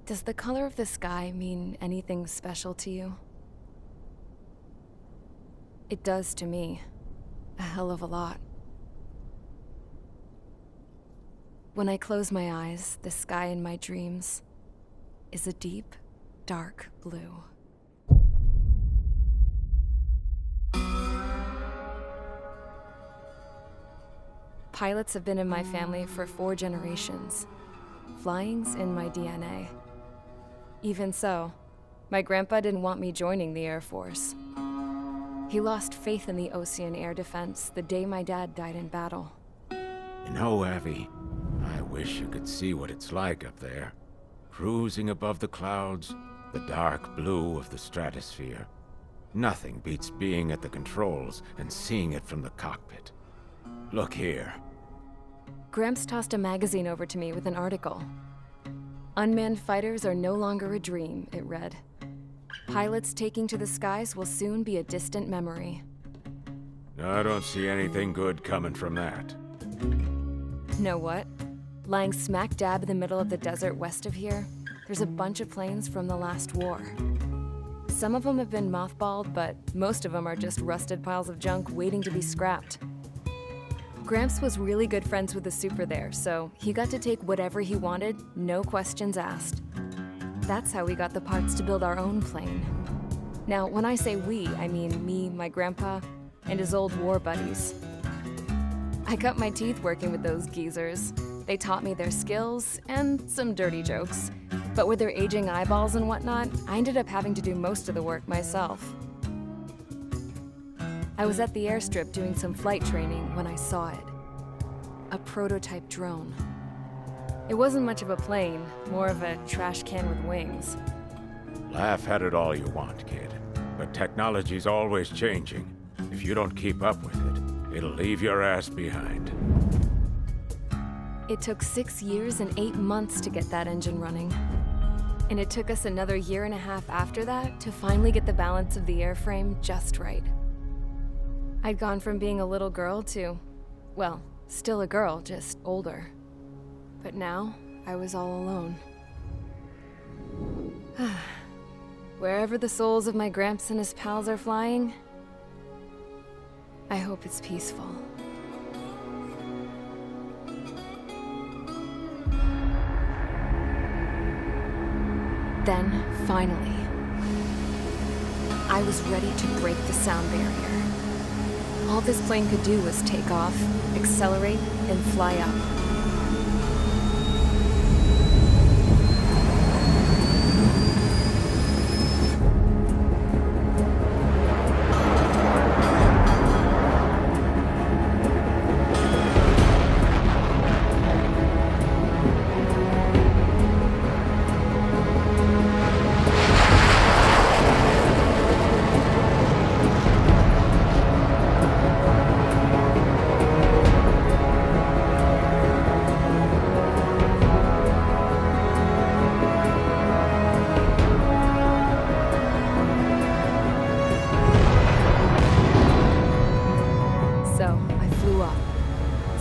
Does the color of the sky mean anything special to you? It does to me. A hell of a lot. When I close my eyes, the sky in my dreams is a deep, dark blue. Pilots have been in my family for 4 generations. Flying's in my DNA. Even so, my grandpa didn't want me joining the Air Force. He lost faith in the Ocean Air Defense the day my dad died in battle. You know, Abby, I wish you could see what it's like up there. Cruising above the clouds, the dark blue of the stratosphere. Nothing beats being at the controls and seeing it from the cockpit. Look here. Gramps tossed a magazine over to me with an article. Unmanned fighters are no longer a dream, it read. Pilots taking to the skies will soon be a distant memory. I don't see anything good coming from that. Know what? Lying smack dab in the middle of the desert west of here, there's a bunch of planes from the last war. Some of them have been mothballed, but most of them are just rusted piles of junk waiting to be scrapped. Gramps was really good friends with the super there, so he got to take whatever he wanted, no questions asked. That's how we got the parts to build our own plane. Now, when I say we, I mean me, my grandpa, and his old war buddies. I cut my teeth working with those geezers. They taught me their skills and some dirty jokes. But with their aging eyeballs and whatnot, I ended up having to do most of the work myself. I was at the airstrip doing some flight training when I saw it. A prototype drone. It wasn't much of a plane, more of a trash can with wings. Laugh at it all you want, kid. But technology's always changing. If you don't keep up with it, it'll leave your ass behind. It took 6 years and 8 months to get that engine running. And it took us another 1.5 years after that to finally get the balance of the airframe just right. I'd gone from being a little girl to, well, still a girl, just older. But now, I was all alone. Wherever the souls of my Gramps and his pals are flying, I hope it's peaceful. Then, finally, I was ready to break the sound barrier. All this plane could do was take off, accelerate, and fly up.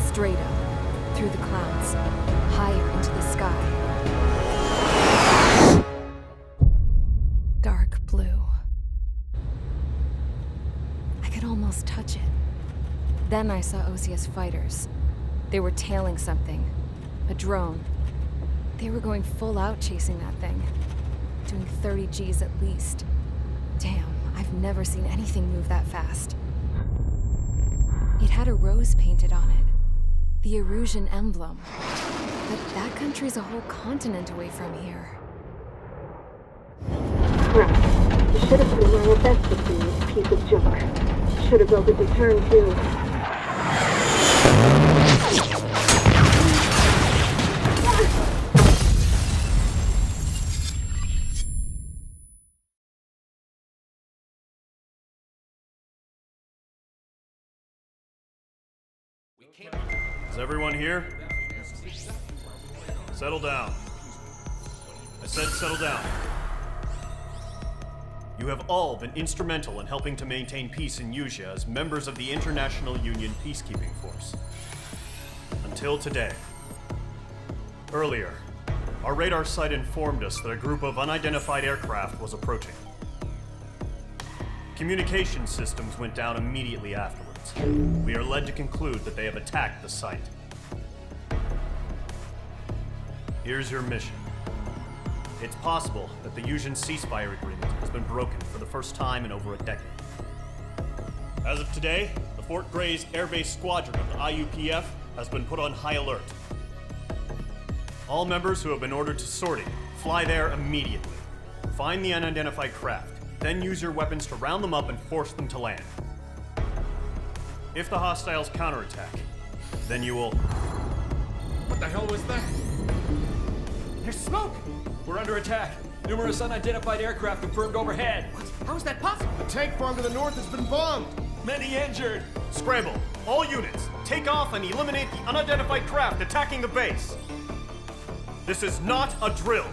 Straight up, through the clouds, higher into the sky. Dark blue. I could almost touch it. Then I saw Osia's fighters. They were tailing something. A drone. They were going full out chasing that thing. Doing 30 Gs at least. Damn, I've never seen anything move that fast. It had a rose painted on it. The Erusian emblem. But that country's a whole continent away from here. Right. You should have been wearing a vest with this piece of junk. Should have built a deterrent too. Is everyone here? Settle down. I said settle down. You have all been instrumental in helping to maintain peace in Usea as members of the International Union Peacekeeping Force. Until today. Earlier, our radar site informed us that a group of unidentified aircraft was approaching. Communication systems went down immediately afterwards. We are led to conclude that they have attacked the site. Here's your mission. It's possible that the Usian ceasefire agreement has been broken for the first time in over a decade. As of today, the Fort Gray's Air Base Squadron of the IUPF has been put on high alert. All members who have been ordered to sortie, fly there immediately. Find the unidentified craft, then use your weapons to round them up and force them to land. If the hostiles counterattack, then you will... What the hell was that? There's smoke! We're under attack. Numerous unidentified aircraft confirmed overhead. What? How is that possible? The tank farm to the north has been bombed! Many injured. Scramble! All units, take off and eliminate the unidentified craft attacking the base! This is not a drill!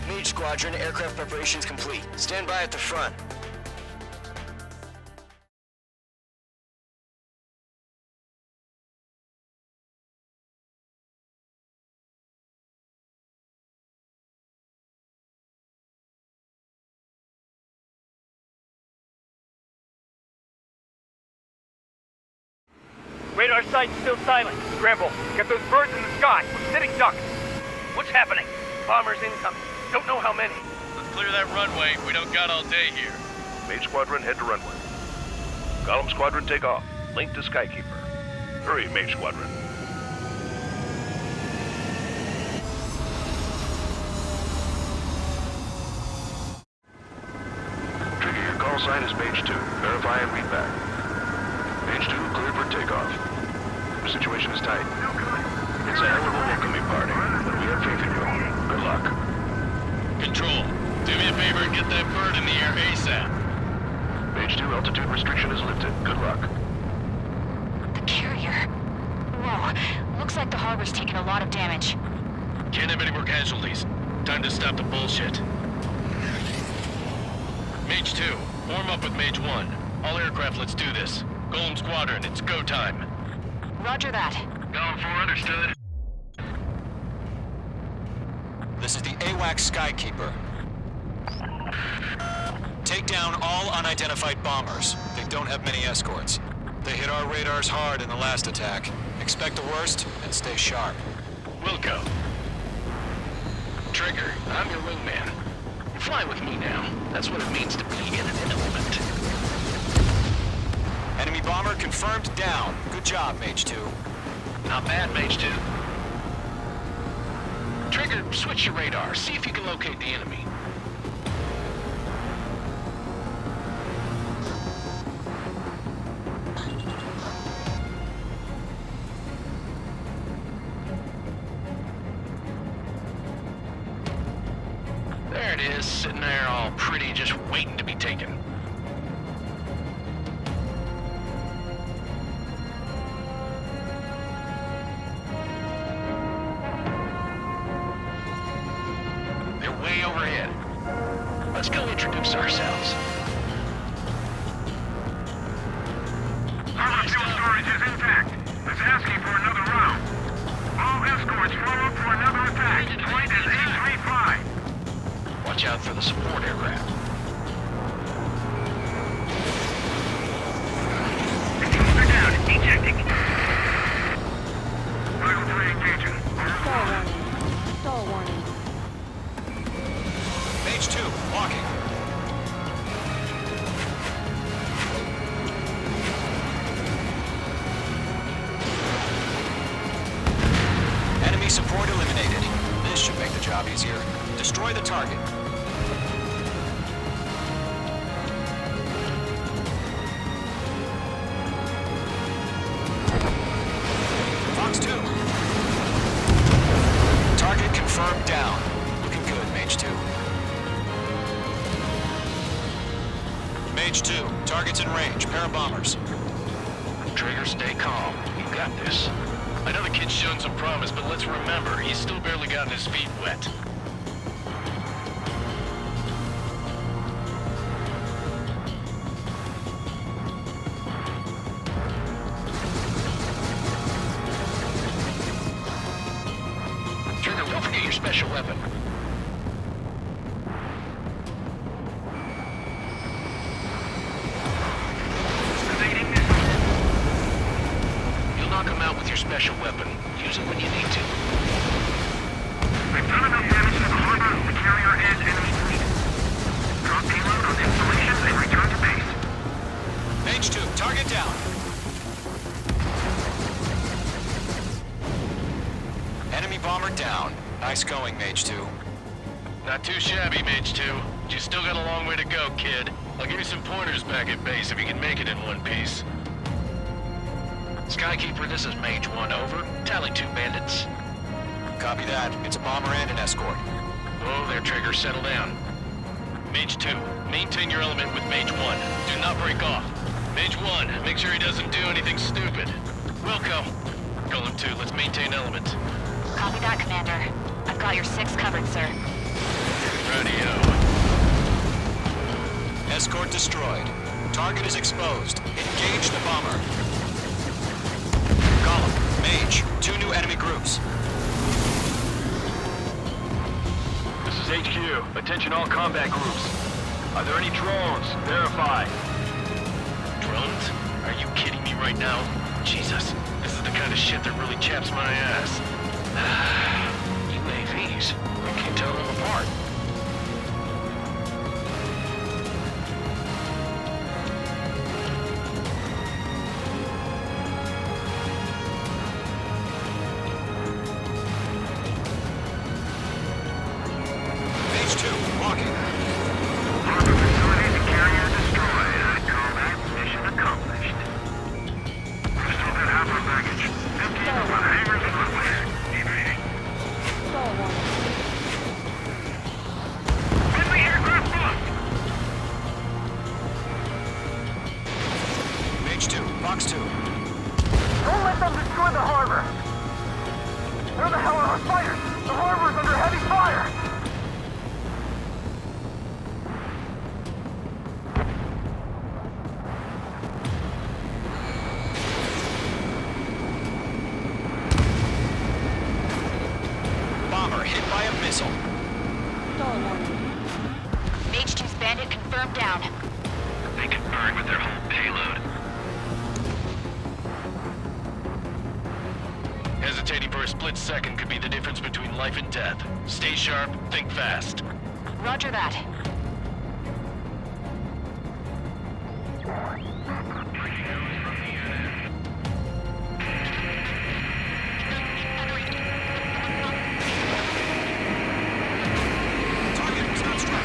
Mage Squadron, aircraft preparations complete. Stand by at the front. Radar site's still silent. Scramble. Get those birds in the sky. We're sitting ducks. What's happening? Bombers incoming. Don't know how many. Let's clear that runway. We don't got all day here. Mage Squadron, head to runway. Column Squadron, take off. Link to Skykeeper. Hurry, Mage Squadron. Trigger, your call sign is Mage 2. Verify and read back. Mage 2, clear for takeoff. The situation is tight. It's a hell of a welcoming party, but we have faith in you. Good luck. Control, do me a favor and get that bird in the air ASAP. Mage 2, altitude restriction is lifted. Good luck. The carrier. Whoa. Looks like the harbor's taken a lot of damage. Can't have any more casualties. Time to stop the bullshit. Mage 2, form up with Mage 1. All aircraft, let's do this. Golem Squadron, it's go time. Roger that. Golem 4, understood. This is the AWACS Skykeeper. Take down all unidentified bombers. They don't have many escorts. They hit our radars hard in the last attack. Expect the worst and stay sharp. Wilco. Trigger, I'm your wingman. You Fly with me now. That's what it means to be in an element. Enemy bomber confirmed down. Good job, Mage 2. Not bad, Mage 2. Trigger, switch your radar. See if you can locate the enemy. There it is, sitting there all pretty, just waiting to be taken. They're way overhead. Let's go introduce ourselves. Harbor fuel storage is intact. It's asking for another round. All escorts flow up for another attack. Flight is 835. Watch out for the support aircraft. They're down. Ejecting. Rifle 3 engaging. Stall warning. Mage 2, walking. Enemy support eliminated. This should make the job easier. Destroy the target. Fox 2. Target confirmed down. Looking good, Mage 2. Mage 2, target's in range. Pair of bombers. Trigger, stay calm. You got this. I know the kid's shown some promise, but let's remember, he's still barely gotten his feet wet. Trigger, don't forget your special weapon. You'll knock him out with your special weapon. Use it when you need to. We've done enough damage to the harbor, the carrier, and enemy fleet. Drop payload on installations and return to base. Mage 2, target down. Enemy bomber down. Nice going, Mage 2. Not too shabby, Mage 2. But you still got a long way to go, kid. I'll give you some pointers back at base if you can make it in one piece. Skykeeper, this is Mage 1, over. Tally 2 bandits. Copy that. It's a bomber and an escort. Whoa there, Trigger, settle down. Mage 2, maintain your element with Mage 1. Do not break off. Mage 1, make sure he doesn't do anything stupid. Wilco, Golem 2, let's maintain element. Copy that, Commander. I've got your 6 covered, sir. Radio. Escort destroyed. Target is exposed. Engage the bomber. Golem, Mage, 2 new enemy groups. This is HQ. Attention all combat groups. Are there any drones? Verify. Drones? Are you kidding me right now? Jesus, this is the kind of shit that really chaps my ass. UAVs? I can't tell them apart. Mage 2, walking. Harbor facilities and carrier destroyed. I'd call that mission accomplished. We still got half our baggage. 15 over the hangars and runways. Debriefing. Stall warning. Friendly aircraft lost! Mage 2, Fox 2. Don't let them destroy the harbor! Where the hell are our fighters? The harbor is under heavy fire! Bomber hit by a missile. Stall warning. Mage 2's bandit confirmed down. They could burn with their whole payload. Hesitating for a split second could be the difference between life and death. Stay sharp, think fast. Roger that. Target was not struck.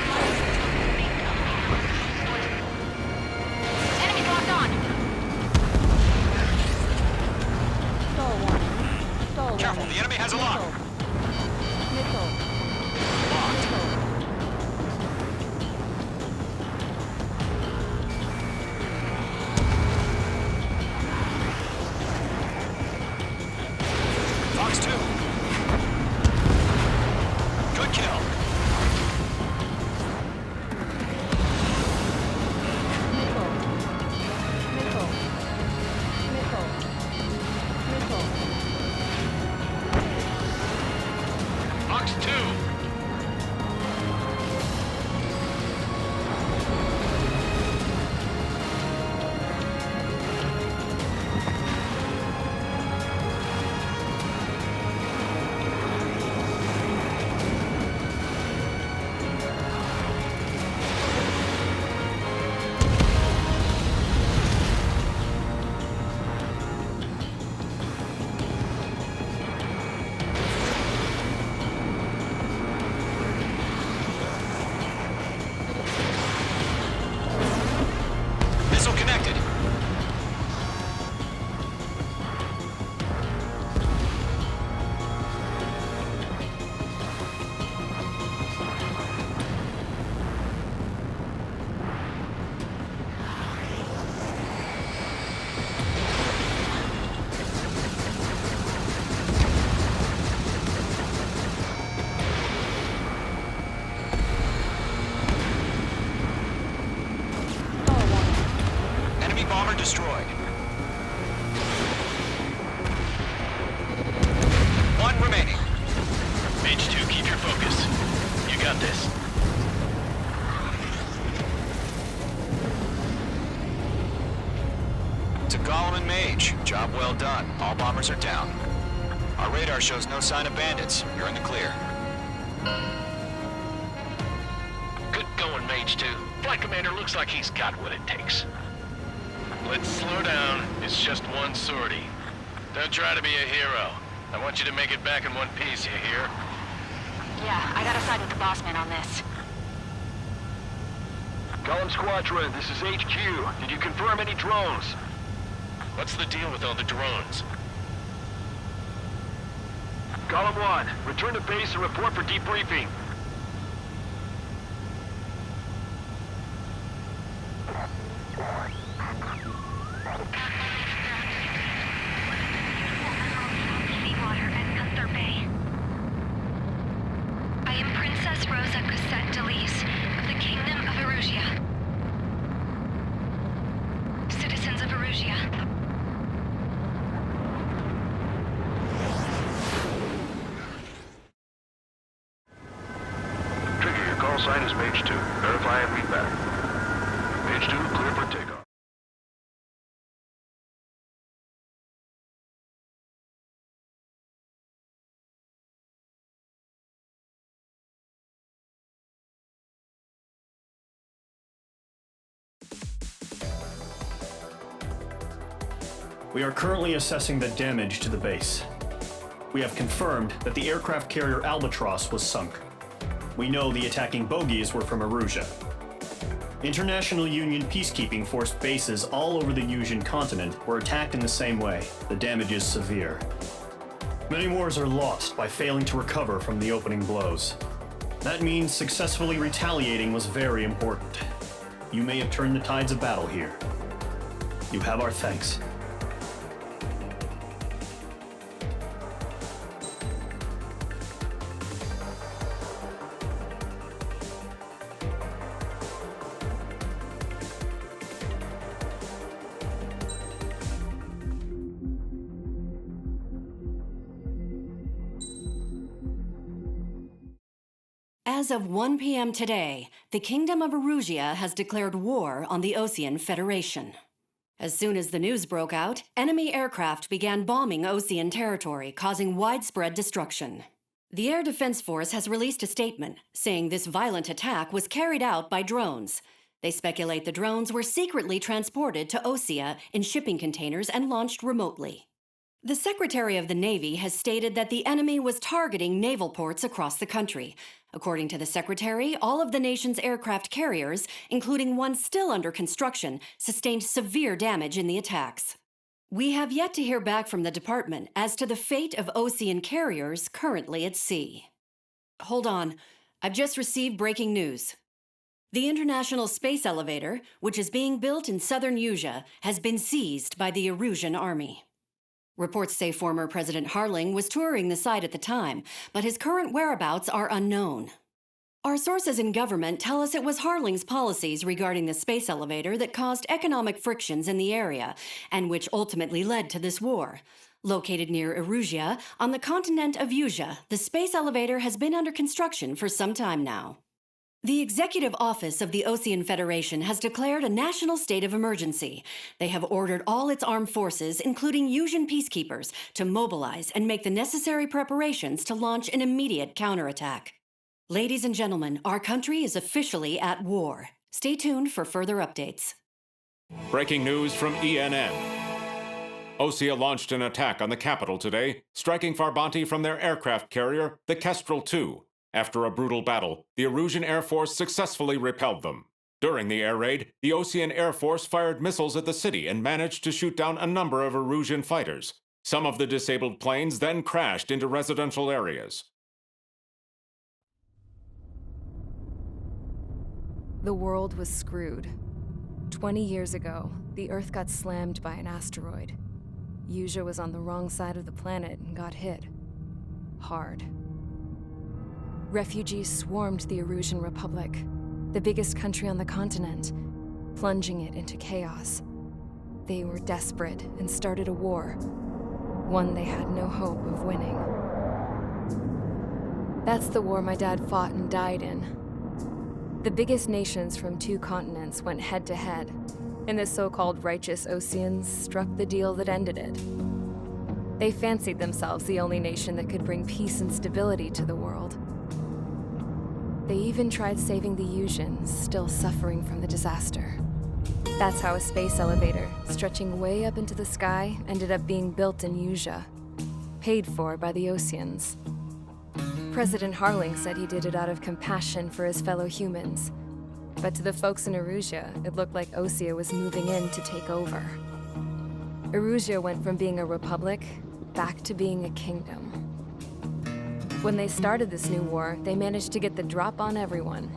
Enemy locked on. Careful, the enemy has a lock. Fox 2. Good kill. Fox 2. Missile connected. Enemy bomber destroyed. One remaining. Mage 2, keep your focus. You got this. To Golem and Mage, job well done. All bombers are down. Our radar shows no sign of bandits. You're in the clear. Good going, Mage 2. Flight Commander looks like he's got what it takes. Let's slow down. It's just one sortie. Don't try to be a hero. I want you to make it back in one piece, you hear? Yeah, I gotta side with the boss man on this. Column Squadron, this is HQ. Did you confirm any drones? What's the deal with all the drones? Column 1, return to base and report for debriefing. Seawater at Gunther Bay. I am Princess Rosa Cosette Delise of the Kingdom of Erusia. Citizens of Erusia. Trigger, your call sign is Mage 2. Verify and read back. Mage 2, clear for takeoff. We are currently assessing the damage to the base. We have confirmed that the aircraft carrier Albatross was sunk. We know the attacking bogies were from Erusia. International Union peacekeeping force bases all over the Usian continent were attacked in the same way. The damage is severe. Many wars are lost by failing to recover from the opening blows. That means successfully retaliating was very important. You may have turned the tides of battle here. You have our thanks. As of 1 p.m. today, the Kingdom of Erusia has declared war on the Osean Federation. As soon as the news broke out, enemy aircraft began bombing Osean territory, causing widespread destruction. The Air Defense Force has released a statement saying this violent attack was carried out by drones. They speculate the drones were secretly transported to Osea in shipping containers and launched remotely. The Secretary of the Navy has stated that the enemy was targeting naval ports across the country. According to the Secretary, all of the nation's aircraft carriers, including one still under construction, sustained severe damage in the attacks. We have yet to hear back from the department as to the fate of Osean carriers currently at sea. Hold on, I've just received breaking news. The International Space Elevator, which is being built in southern Usea, has been seized by the Erusian Army. Reports say former President Harling was touring the site at the time, but his current whereabouts are unknown. Our sources in government tell us it was Harling's policies regarding the space elevator that caused economic frictions in the area, and which ultimately led to this war. Located near Erusia, on the continent of Usea, the space elevator has been under construction for some time now. The Executive Office of the Osean Federation has declared a national state of emergency. They have ordered all its armed forces, including Usian peacekeepers, to mobilize and make the necessary preparations to launch an immediate counterattack. Ladies and gentlemen, our country is officially at war. Stay tuned for further updates. Breaking news from ENN. Osea launched an attack on the capital today, striking Farbanti from their aircraft carrier, the Kestrel II. After a brutal battle, the Erusian Air Force successfully repelled them. During the air raid, the Osean Air Force fired missiles at the city and managed to shoot down a number of Erusian fighters. Some of the disabled planes then crashed into residential areas. The world was screwed. 20 years ago, the Earth got slammed by an asteroid. Usea was on the wrong side of the planet and got hit. Hard. Refugees swarmed the Erusian Republic, the biggest country on the continent, plunging it into chaos. They were desperate and started a war, one they had no hope of winning. That's the war my dad fought and died in. The biggest nations from 2 continents went head-to-head, and the so-called righteous Oseans struck the deal that ended it. They fancied themselves the only nation that could bring peace and stability to the world. They even tried saving the Usians, still suffering from the disaster. That's how a space elevator, stretching way up into the sky, ended up being built in Usea, paid for by the Oseans. President Harling said he did it out of compassion for his fellow humans. But to the folks in Erusia, it looked like Osea was moving in to take over. Erusia went from being a republic back to being a kingdom. When they started this new war, they managed to get the drop on everyone.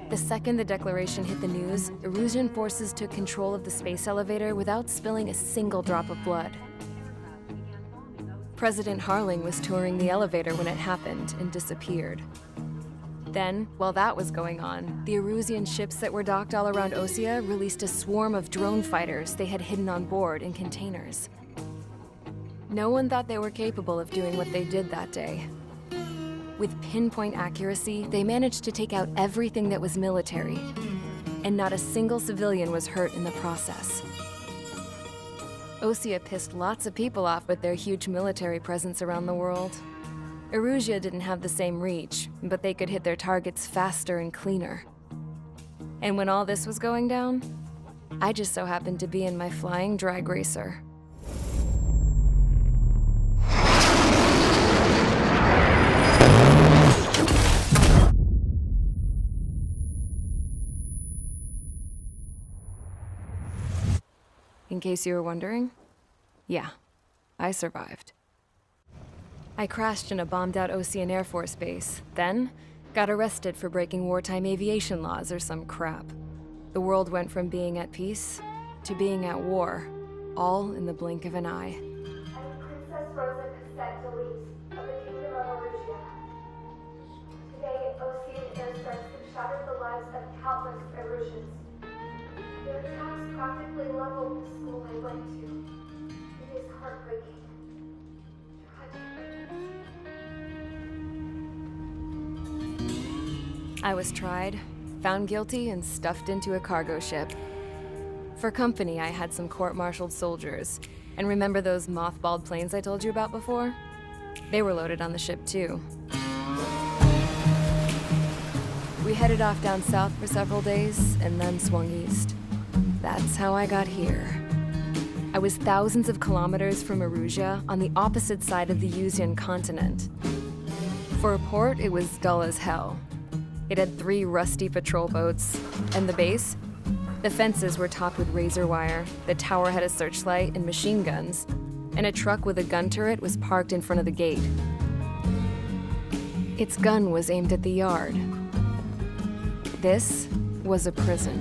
The second the declaration hit the news, Erusian forces took control of the space elevator without spilling a single drop of blood. President Harling was touring the elevator when it happened and disappeared. Then, while that was going on, the Erusian ships that were docked all around Osea released a swarm of drone fighters they had hidden on board in containers. No one thought they were capable of doing what they did that day. With pinpoint accuracy, they managed to take out everything that was military, and not a single civilian was hurt in the process. Osea pissed lots of people off with their huge military presence around the world. Erusia didn't have the same reach, but they could hit their targets faster and cleaner. And when all this was going down, I just so happened to be in my flying drag racer. In case you were wondering, yeah, I survived. I crashed in a bombed-out Osean Air Force base, then got arrested for breaking wartime aviation laws or some crap. The world went from being at peace to being at war, all in the blink of an eye. Princess Rosa Cassette Delise of the Kingdom of Erusia. Today, Osean airstrikes have shattered the lives of countless Erusians. Their attacks practically leveled the school I went to. It is heartbreaking. I was tried, found guilty, and stuffed into a cargo ship. For company, I had some court-martialed soldiers. And remember those mothballed planes I told you about before? They were loaded on the ship too. We headed off down south for several days and then swung east. That's how I got here. I was thousands of kilometers from Erusia on the opposite side of the Yuzian continent. For a port, it was dull as hell. It had 3 rusty patrol boats, and the base? The fences were topped with razor wire, the tower had a searchlight and machine guns, and a truck with a gun turret was parked in front of the gate. Its gun was aimed at the yard. This was a prison.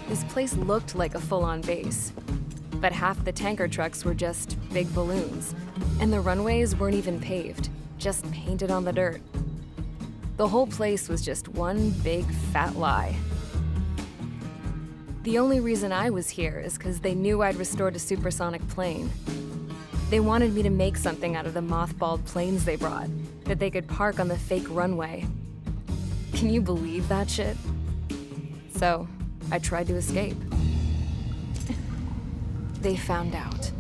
This place looked like a full-on base, but half the tanker trucks were just big balloons, and the runways weren't even paved, just painted on the dirt. The whole place was just one big fat lie. The only reason I was here is because they knew I'd restored a supersonic plane. They wanted me to make something out of the mothballed planes they brought, that they could park on the fake runway. Can you believe that shit? So, I tried to escape. They found out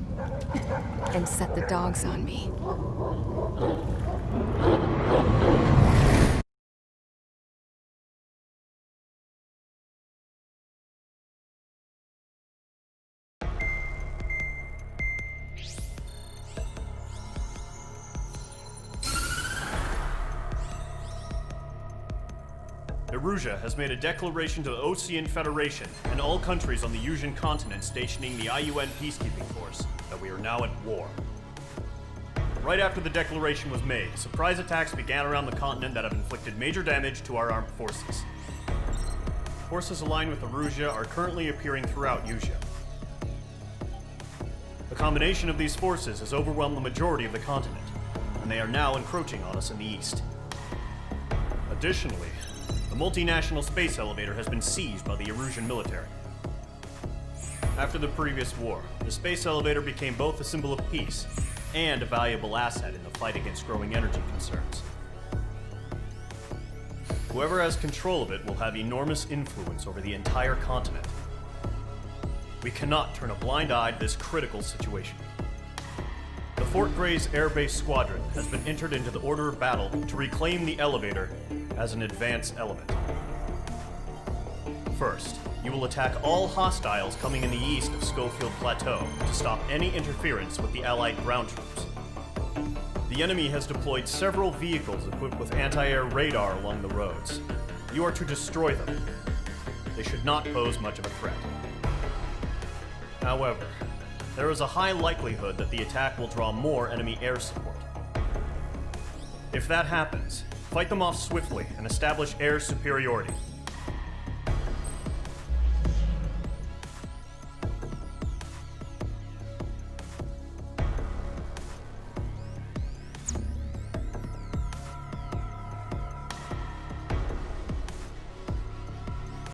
and set the dogs on me. Erusia has made a declaration to the Osean Federation and all countries on the Yuzian continent stationing the IUN peacekeeping force that we are now at war. Right after the declaration was made, surprise attacks began around the continent that have inflicted major damage to our armed forces. Forces aligned with Erusia are currently appearing throughout Yusia. The combination of these forces has overwhelmed the majority of the continent, and they are now encroaching on us in the east. Additionally, the multinational space elevator has been seized by the Erusian military. After the previous war, the space elevator became both a symbol of peace and a valuable asset in the fight against growing energy concerns. Whoever has control of it will have enormous influence over the entire continent. We cannot turn a blind eye to this critical situation. The Fort Gray's Air Base Squadron has been entered into the order of battle to reclaim the elevator as an advance element. First, you will attack all hostiles coming in the east of Schofield Plateau to stop any interference with the Allied ground troops. The enemy has deployed several vehicles equipped with anti-air radar along the roads. You are to destroy them. They should not pose much of a threat. However, there is a high likelihood that the attack will draw more enemy air support. If that happens, fight them off swiftly and establish air superiority.